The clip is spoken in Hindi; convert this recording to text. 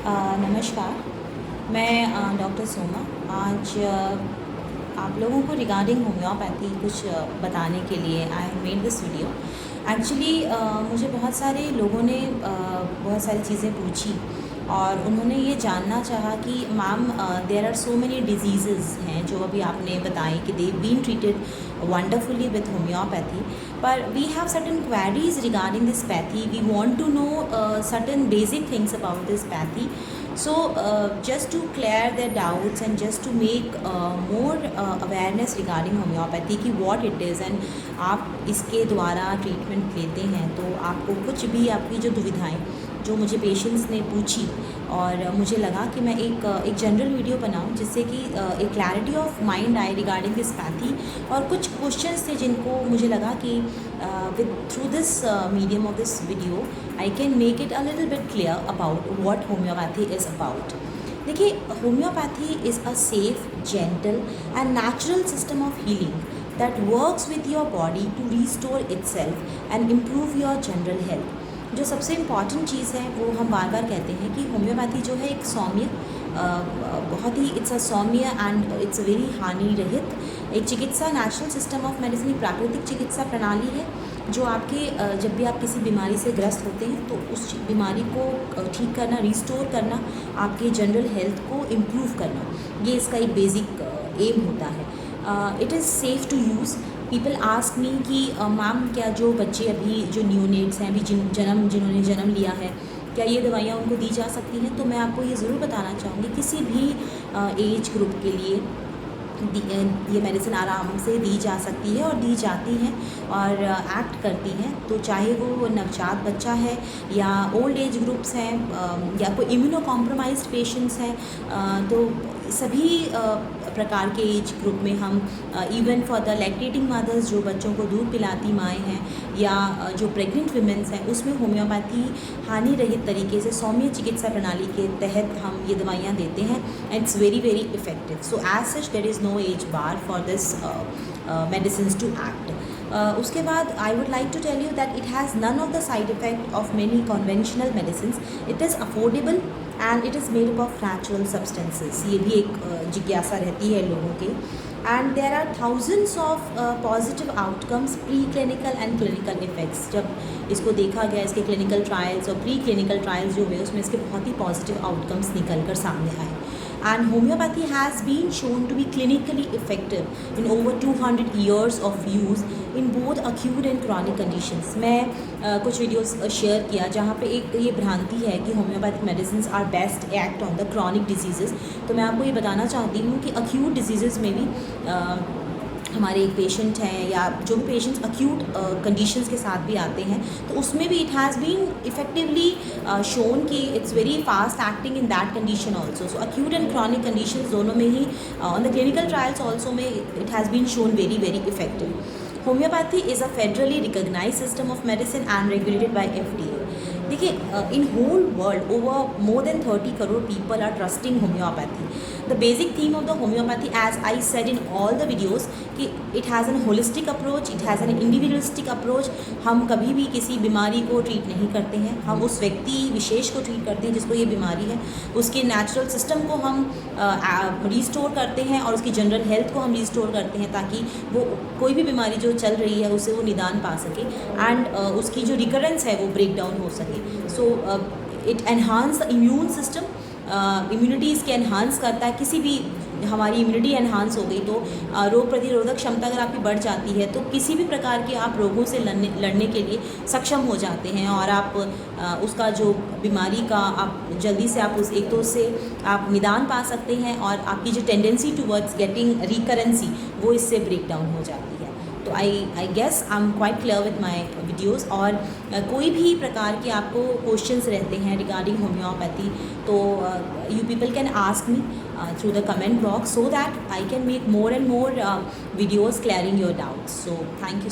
नमस्कार। मैं डॉक्टर सोमा आज आप लोगों को रिगार्डिंग होम्योपैथी कुछ बताने के लिए I have made this video. Actually मुझे बहुत सारे लोगों ने बहुत सारी चीज़ें पूछी और उन्होंने ये जानना चाहा कि ma'am there are so many diseases हैं जो अभी आपने बताए कि they been treated wonderfully with homeopathy, पर we have certain queries regarding this pathy. We want to know certain basic things about this pathy. So just to clear their doubts and just to make more awareness regarding homeopathy कि what it is and आप इसके द्वारा ट्रीटमेंट लेते हैं तो आपको कुछ भी आपकी जो दुविधाएं जो मुझे पेशेंट्स ने पूछी और मुझे लगा कि मैं एक जनरल वीडियो बनाऊं जिससे कि एक क्लैरिटी ऑफ माइंड आए रिगार्डिंग दिस पैथी और कुछ क्वेश्चंस थे जिनको मुझे लगा कि with through this medium of this video I can make it a little bit clear about what homeopathy is about. देखिए, homeopathy is a safe, gentle and natural system of healing that works with your body to restore itself and improve your general health. जो सबसे इम्पॉर्टेंट चीज़ है वो हम बार बार कहते हैं कि होम्योपैथी जो है एक सौम्य बहुत ही इट्स अ सौम्य एंड इट्स वेरी हानि रहित एक चिकित्सा, नेचुरल सिस्टम ऑफ मेडिसिन, प्राकृतिक चिकित्सा प्रणाली है जो आपके जब भी आप किसी बीमारी से ग्रस्त होते हैं तो उस बीमारी को ठीक करना, रिस्टोर करना, आपके जनरल हेल्थ को इम्प्रूव करना, ये इसका एक बेसिक एम होता है. It is safe to use. People ask me कि मैम क्या जो बच्चे अभी जो न्यूनेट्स हैं, अभी जिन्होंने जन्म लिया है, क्या ये दवाइयाँ उनको दी जा सकती हैं? तो मैं आपको ये ज़रूर बताना चाहूँगी किसी भी एज ग्रुप के लिए ये मेडिसिन आराम से दी जा सकती है और दी जाती हैं और एक्ट करती हैं. तो चाहे वो नवजात बच्चा है या ओल्ड एज ग्रुप्स हैं या कोई इम्यूनो कॉम्प्रोमाइज्ड पेशेंट्स हैं, तो सभी प्रकार के एज ग्रुप में हम even for the lactating mothers जो बच्चों को दूध पिलाती माएँ हैं या जो प्रेग्नेंट वुमेन्स हैं उसमें होम्योपैथी हानि रहित तरीके से सौम्य चिकित्सा प्रणाली के तहत हम ये दवाइयाँ देते हैं and it's very very effective. So as such there is no age bar for this medicines to act. उसके बाद I would like to tell you that it has none of the side effect of many conventional medicines. It is affordable and it is made up of natural substances. ये भी एक जिज्ञासा रहती है लोगों के. And there are thousands of positive outcomes, pre-clinical and clinical effects. जब इसको देखा गया, इसके clinical trials और pre-clinical trials जो हुए उसमें इसके बहुत ही positive outcomes निकल कर सामने आए. And homeopathy has been shown to be clinically effective in over 200 years of use in both acute and chronic conditions. मैं कुछ वीडियोस शेयर किया जहाँ पे एक ये भ्रांति है कि homeopathic medicine are best act on the chronic diseases. तो मैं आपको ये बताना चाहती हूँ कि अक्यूट डिजीज़ेस में भी हमारे एक पेशेंट हैं या जो भी पेशेंट्स अक्यूट कंडीशंस के साथ भी आते हैं तो उसमें भी it has been effectively shown कि it's very fast acting in that condition also. So acute and chronic conditions दोनों में ही on the clinical trials also में it has been shown very very effective. Homeopathy is a federally recognise system of medicine and regulated by FDA. देखिए, in whole world over more than 30 crore people are trusting homeopathy. The basic theme of the homeopathy as I said in all the videos कि it has an holistic approach, it has an individualistic approach. हम कभी भी किसी बीमारी को ट्रीट नहीं करते हैं, हम उस व्यक्ति विशेष को ट्रीट करते हैं जिसको ये बीमारी है, उसके नेचुरल सिस्टम को हम रिस्टोर करते हैं और उसकी जनरल हेल्थ को हम रिस्टोर करते हैं ताकि वो कोई भी बीमारी जो चल रही है उससे वो निदान पा सके एंड उसकी जो रिकरेंस है वो ब्रेक डाउन हो सके. So it enhance the immune system. Immunity इसके एनहांस करता है. किसी भी हमारी इम्यूनिटी एनहांस हो गई तो रोग प्रतिरोधक क्षमता अगर आपकी बढ़ जाती है तो किसी भी प्रकार के आप रोगों से लड़ने के लिए सक्षम हो जाते हैं और आप उसका जो बीमारी का आप जल्दी से आप उस एक तो उससे आप निदान पा सकते हैं और आपकी जो टेंडेंसी टूवर्ड्स गेटिंग रिकरेंसी वो इससे ब्रेक डाउन हो जाती है. तो I guess I am quite clear with my videos. और कोई भी प्रकार के आपको क्वेश्चंस रहते हैं रिगार्डिंग होम्योपैथी तो you people can ask me through the comment box so that I can make more and more videos clearing your doubts. So thank you.